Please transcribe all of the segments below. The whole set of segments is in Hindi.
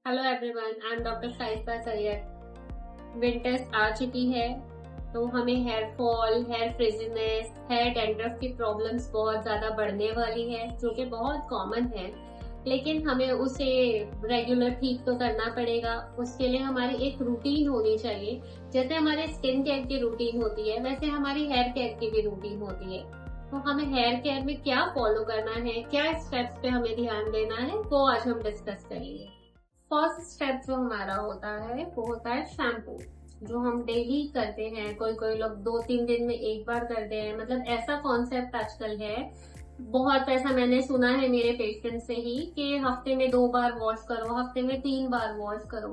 Hello everyone, I am doctor Shaista Syed. Winters आ चुकी है तो हमें hair fall, hair frizziness, hair dandruff की प्रॉब्लम्स बहुत ज्यादा बढ़ने वाली है, जो कि बहुत कॉमन है। लेकिन हमें उसे रेगुलर ठीक तो करना पड़ेगा। उसके लिए हमारी एक रूटीन होनी चाहिए। जैसे हमारे स्किन केयर की रूटीन होती है, वैसे हमारी हेयर केयर की भी रूटीन होती है। तो हमें हेयर केयर में क्या फॉलो करना है, क्या स्टेप्स पे हमें ध्यान देना है, वो आज हम डिस्कस करेंगे। फर्स्ट स्टेप जो हमारा होता है वो होता है शैम्पू, जो हम डेली करते हैं। कोई कोई लोग 2-3 दिन में एक बार करते हैं। मतलब ऐसा कॉन्सेप्ट आजकल है, बहुत ऐसा मैंने सुना है मेरे पेशेंट से ही कि हफ्ते में 2 बार वॉश करो, हफ्ते में 3 बार वॉश करो।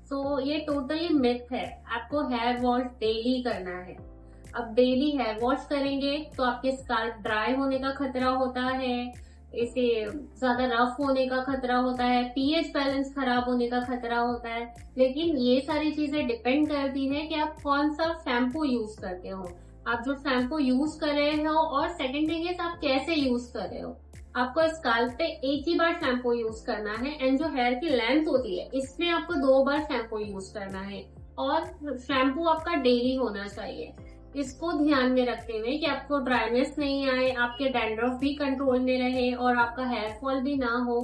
तो ये टोटली मिथ है। आपको हेयर वॉश डेली करना है। अब डेली हेयर वॉश करेंगे तो आपके स्काल्प ड्राई होने का खतरा होता है, इसे ज्यादा रफ होने का खतरा होता है, पीएच बैलेंस खराब होने का खतरा होता है। लेकिन ये सारी चीजें डिपेंड करती है कि आप कौन सा शैम्पू यूज करते हो, आप जो शैम्पू यूज कर रहे हो, और सेकंड थिंग इज आप कैसे यूज कर रहे हो। आपको स्काल्प पे एक ही बार शैम्पू यूज करना है, एंड जो हेयर की लेंथ होती है इसमें आपको 2 बार शैम्पू यूज करना है। और शैम्पू आपका डेली होना चाहिए। इसको ध्यान में रखते हुए कि आपको ड्राइनेस नहीं आए, आपके डैंड्रफ भी कंट्रोल में रहे और आपका हेयर फॉल भी ना हो,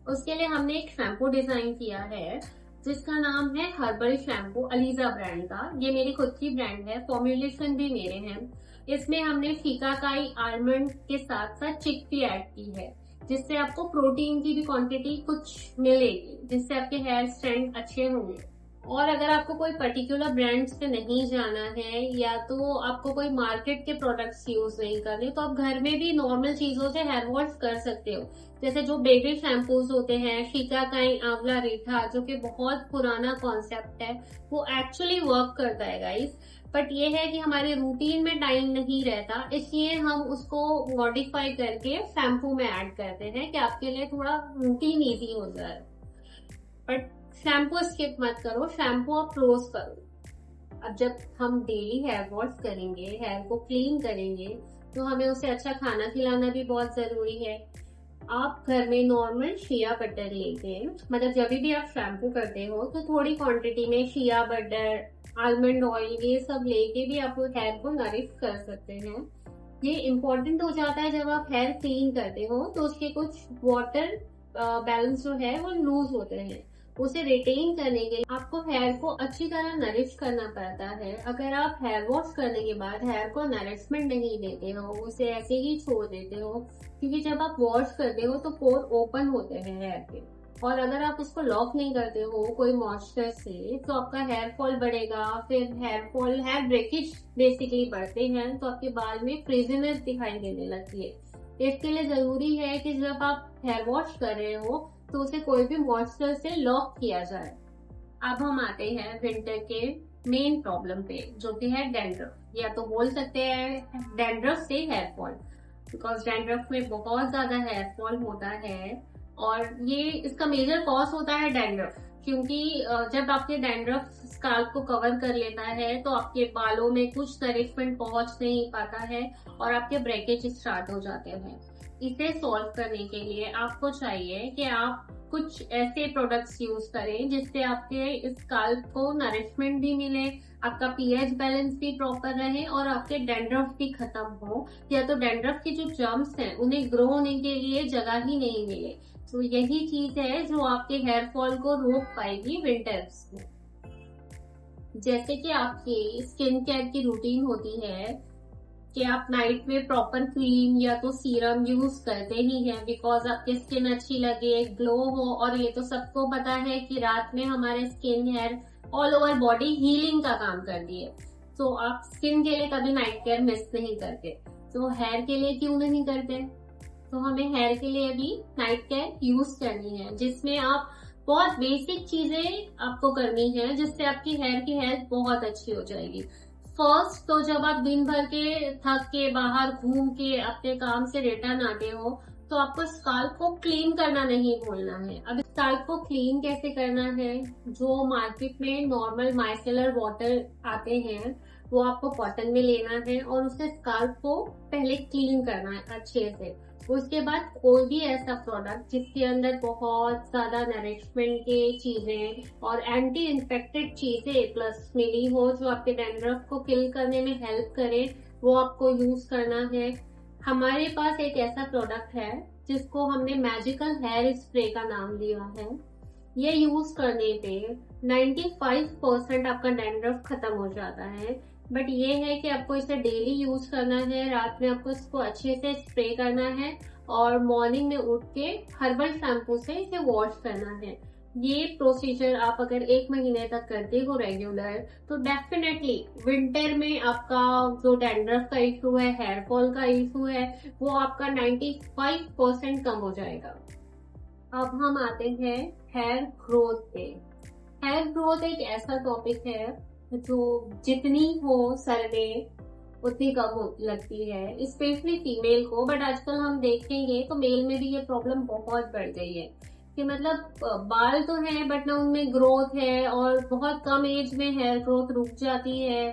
उसके लिए हमने एक शैम्पू डिजाइन किया है जिसका नाम है हर्बल शैम्पू, अलीजा ब्रांड का। ये मेरी खुद की ब्रांड है, फॉर्मुलेशन भी मेरे हैं। इसमें हमने शिकाकाई आलमंड के साथ साथ चिकपी ऐड की है, जिससे आपको प्रोटीन की भी क्वांटिटी कुछ मिलेगी, जिससे आपके हेयर स्ट्रैंड अच्छे होंगे। और अगर आपको कोई पर्टिकुलर ब्रांड्स पे नहीं जाना है, या तो आपको कोई मार्केट के प्रोडक्ट्स यूज नहीं करने, तो आप घर में भी नॉर्मल चीजों से हेयर वॉश कर सकते हो। जैसे जो बेबी शैम्पूज होते हैं, शिकाकाई आंवला रीठा, जो कि बहुत पुराना कॉन्सेप्ट है, वो एक्चुअली वर्क करता है गाइस। बट ये है कि हमारे रूटीन में टाइम नहीं रहता, इसलिए हम उसको मॉडिफाई करके शैम्पू में ऐड करते हैं कि आपके लिए थोड़ा रूटीन ईजी हो जाए। बट शैम्पू स्किप मत करो, शैम्पू आप रोज करो। अब जब हम डेली हेयर वॉश करेंगे, हेयर को क्लीन करेंगे, तो हमें उसे अच्छा खाना खिलाना भी बहुत जरूरी है। आप घर में नॉर्मल शिया बटर लेके, मतलब जब भी आप शैम्पू करते हो तो थोड़ी क्वांटिटी में शिया बटर, आलमंड ऑयल, ये सब लेके भी आप हेयर को नरिश कर सकते हैं। ये इम्पोर्टेंट हो जाता है जब आप हेयर क्लीन करते हो, तो उसके कुछ वाटर बैलेंस जो है वो लूज होते हैं। उसे रिटेन करने के लिए आपको हेयर को अच्छी तरह नरिश करना पड़ता है। अगर आप हेयर वॉश करने के बाद हेयर को नरिशमेंट नहीं देते हो, उसे ऐसे ही छोड़ देते हो, क्योंकि जब आप वॉश करते हो तो पोर ओपन होते हैं हेयर के, और अगर आप उसको लॉक नहीं करते हो कोई मॉइस्चर से, तो आपका हेयर फॉल बढ़ेगा। फिर हेयर ब्रेकेज बेसिकली बढ़ते हैं, तो आपके बाल में फ्रिजीनेस दिखाई देने लगती है। इसके लिए जरूरी है कि जब आप हेयर वॉश कर रहे हो तो उसे कोई भी मॉइस्चर से लॉक किया जाए। अब हम आते हैं विंटर के मेन प्रॉब्लम पे, जो कि है डैंड्रफ, या तो बोल सकते हैं डैंड्रफ से हेयर फॉल, बिकॉज डैंड्रफ में बहुत ज्यादा हेयर फॉल होता है। और ये इसका मेजर कॉज होता है डैंड्रफ, क्योंकि जब आपके डैंड्रफ स्काल्प को कवर कर लेता है तो आपके बालों में कुछ नरिशमेंट पहुंच नहीं पाता है और आपके ब्रेकेज स्टार्ट हो जाते हैं। इसे सॉल्व करने के लिए आपको चाहिए कि आप कुछ ऐसे प्रोडक्ट्स यूज करें जिससे आपके स्काल्प को नरिशमेंट भी मिले, आपका पीएच बैलेंस भी प्रॉपर रहे, और आपके डैंड्रफ भी खत्म हो, या तो डैंड्रफ की जो जर्म्स हैं उन्हें ग्रो होने के लिए जगह ही नहीं मिले। तो यही चीज है जो आपके हेयर फॉल को रोक पाएगी विंटर्स में। जैसे कि आपकी स्किन केयर की रूटीन होती है कि आप नाइट में प्रॉपर क्रीम या तो सीरम यूज करते ही हैं, बिकॉज आपकी स्किन अच्छी लगे, ग्लो हो। और ये तो सबको पता है कि रात में हमारे skin hair all over body healing का काम करती है। तो आप स्किन के लिए कभी नाइट केयर मिस नहीं करते, तो हेयर के लिए क्यों नहीं करते। तो हमें हेयर के लिए भी नाइट केयर यूज करनी है, जिसमें आप बहुत बेसिक चीजें आपको करनी है, जिससे आपकी हेयर की हेल्थ बहुत अच्छी हो जाएगी। फर्स्ट तो जब आप दिन भर के थक के बाहर घूम के अपने काम से रिटर्न आते हो, तो आपको स्काल्प को क्लीन करना नहीं भूलना है। अब स्काल्प को क्लीन कैसे करना है, जो मार्केट में नॉर्मल माइसेलर वाटर आते हैं वो आपको कॉटन में लेना है और उससे स्काल्प को पहले क्लीन करना है अच्छे से। उसके बाद कोई भी ऐसा प्रोडक्ट जिसके अंदर बहुत ज्यादा नरिशमेंट के चीजें और एंटी इन्फेक्टेड चीजें प्लस मिली हो जो आपके डैंड्रफ को किल करने में हेल्प करे, वो आपको यूज करना है। हमारे पास एक ऐसा प्रोडक्ट है जिसको हमने मैजिकल हेयर स्प्रे का नाम दिया है। ये यूज करने पे 95% आपका डैंड्रफ खत्म हो जाता है। बट ये है कि आपको इसे डेली यूज करना है, रात में आपको इसको अच्छे से स्प्रे करना है और मॉर्निंग में उठ के हर्बल शैम्पू से इसे वॉश करना है। ये प्रोसीजर आप अगर 1 महीने तक करते हो रेगुलर, तो डेफिनेटली विंटर में आपका जो डैंड्रफ का इशू है, हेयर फॉल का इशू है, वो आपका 95% कम हो जाएगा। अब हम आते हैं हेयर ग्रोथ पे। हेयर ग्रोथ एक ऐसा टॉपिक है जो जितनी हो सर में उतनी कम लगती है, स्पेशली फीमेल को। बट आजकल हम देखेंगे तो मेल में भी ये प्रॉब्लम बहुत बढ़ गई है कि मतलब बाल तो है बट ना उनमें ग्रोथ है और बहुत कम एज में हेयर ग्रोथ रुक जाती है।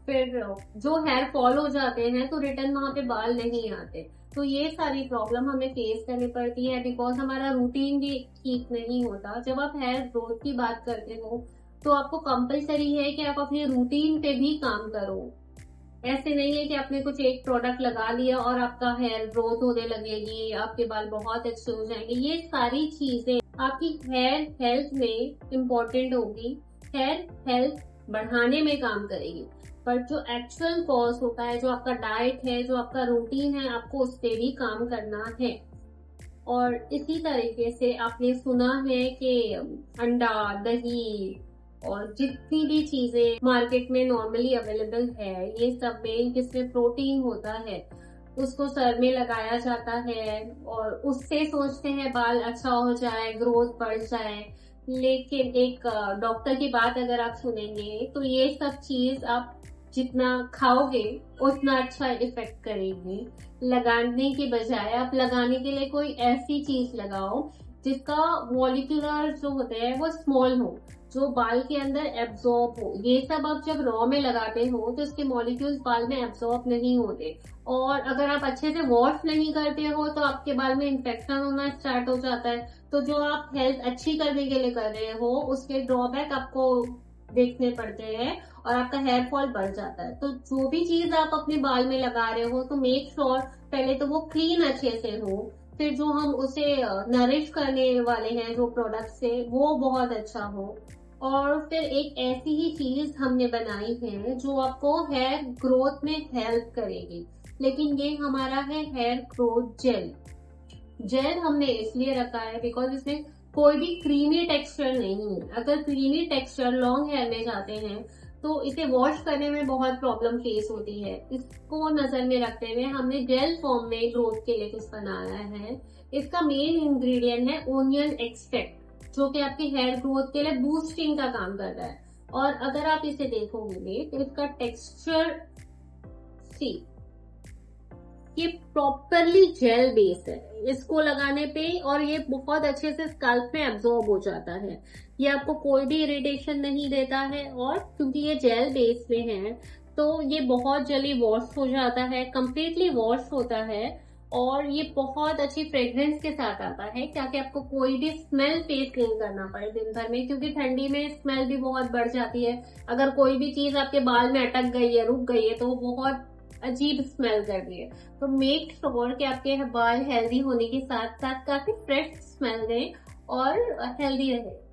फिर जो हेयर फॉल हो जाते हैं तो रिटर्न वहां पे बाल नहीं आते। तो ये सारी प्रॉब्लम हमें फेस करनी पड़ती है बिकॉज हमारा रूटीन भी ठीक नहीं होता। जब आप हेयर ग्रोथ की बात करते हो तो आपको कंपलसरी है कि आप अपने रूटीन पे भी काम करो। ऐसे नहीं है कि आपने कुछ एक प्रोडक्ट लगा लिया और आपका हेयर ग्रोथ होने लगेगी, आपके बाल बहुत अच्छे हो जाएंगे। ये सारी चीजें आपकी हेयर हेल्थ में इम्पोर्टेंट होगी, हेयर हेल्थ बढ़ाने में काम करेगी। पर जो एक्चुअल कॉज होता है, जो आपका डाइट है, जो आपका रूटीन है, आपको उस पर भी काम करना है। और इसी तरीके से आपने सुना है कि अंडा, दही और जितनी भी चीजें मार्केट में नॉर्मली अवेलेबल है, ये सब में जिसमें प्रोटीन होता है उसको सर में लगाया जाता है और उससे सोचते हैं बाल अच्छा हो जाए, ग्रोथ बढ़ जाए। लेकिन एक डॉक्टर की बात अगर आप सुनेंगे तो ये सब चीज आप जितना खाओगे उतना अच्छा इफेक्ट करेगी। लगाने के बजाय आप लगाने के लिए कोई ऐसी चीज लगाओ जिसका मॉलिक्यूलर जो होते हैं वो स्मॉल हो, जो बाल के अंदर एब्जॉर्ब हो। ये सब आप जब रॉ में लगाते हो तो इसके मॉलिक्यूल्स बाल में एब्जॉर्ब नहीं होते। और अगर आप अच्छे से वॉश नहीं करते हो तो आपके बाल में इन्फेक्शन होना स्टार्ट हो जाता है। तो जो आप हेल्थ अच्छी करने के लिए कर रहे हो उसके ड्रॉबैक आपको देखने पड़ते हैं और आपका हेयर फॉल बढ़ जाता है। तो जो भी चीज आप अपने बाल में लगा रहे हो तो मेक श्योर पहले तो वो क्लीन अच्छे से हो, फिर जो हम उसे नरिश करने वाले हैं जो प्रोडक्ट से, वो बहुत अच्छा हो। और फिर एक ऐसी ही चीज हमने बनाई है जो आपको हेयर ग्रोथ में हेल्प करेगी। लेकिन ये हमारा है हेयर ग्रोथ जेल। जेल हमने इसलिए रखा है बिकॉज इसमें कोई भी क्रीमी टेक्सचर नहीं है। अगर क्रीमी टेक्सचर लॉन्ग हेयर में जाते हैं तो इसे वॉश करने में बहुत प्रॉब्लम फेस होती है। इसको नजर में रखते हुए हमने जेल फॉर्म में ग्रोथ के लिए कुछ बनाया है। इसका मेन इंग्रेडिएंट है ओनियन एक्सट्रैक्ट, जो कि आपके हेयर ग्रोथ के लिए बूस्टिंग का काम कर रहा है। और अगर आप इसे देखोगे तो इसका टेक्सचर सी, ये प्रॉपरली जेल बेस है इसको लगाने पे, और ये बहुत अच्छे से स्कैल्प में एब्जॉर्ब हो जाता है। ये आपको कोई भी इरिटेशन नहीं देता है और क्योंकि ये जेल बेस में है तो ये बहुत जल्दी वॉश हो जाता है, कंप्लीटली वॉश होता है। और ये बहुत अच्छी फ्रेग्रेंस के साथ आता है ताकि आपको कोई भी स्मेल फेस नहीं करना पड़े दिन भर में, क्योंकि ठंडी में स्मेल भी बहुत बढ़ जाती है। अगर कोई भी चीज आपके बाल में अटक गई है, रुक गई है, तो वो बहुत अजीब स्मेल कर रही है। तो मेक श्योर कि आपके बाल हेल्दी होने के साथ साथ काफी फ्रेश स्मेल दें और हेल्दी रहे।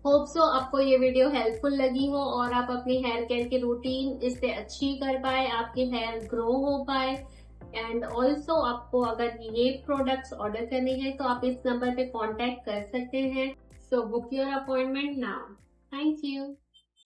होप सो आपको ये वीडियो हेल्पफुल लगी हो और आप अपनी हेयर केयर की रूटीन इससे अच्छी कर पाए, आपके हेयर ग्रो हो पाए। एंड ऑल्सो आपको अगर ये प्रोडक्ट्स ऑर्डर करने हैं तो आप इस नंबर पे कांटेक्ट कर सकते हैं। So book your appointment now. Thank you.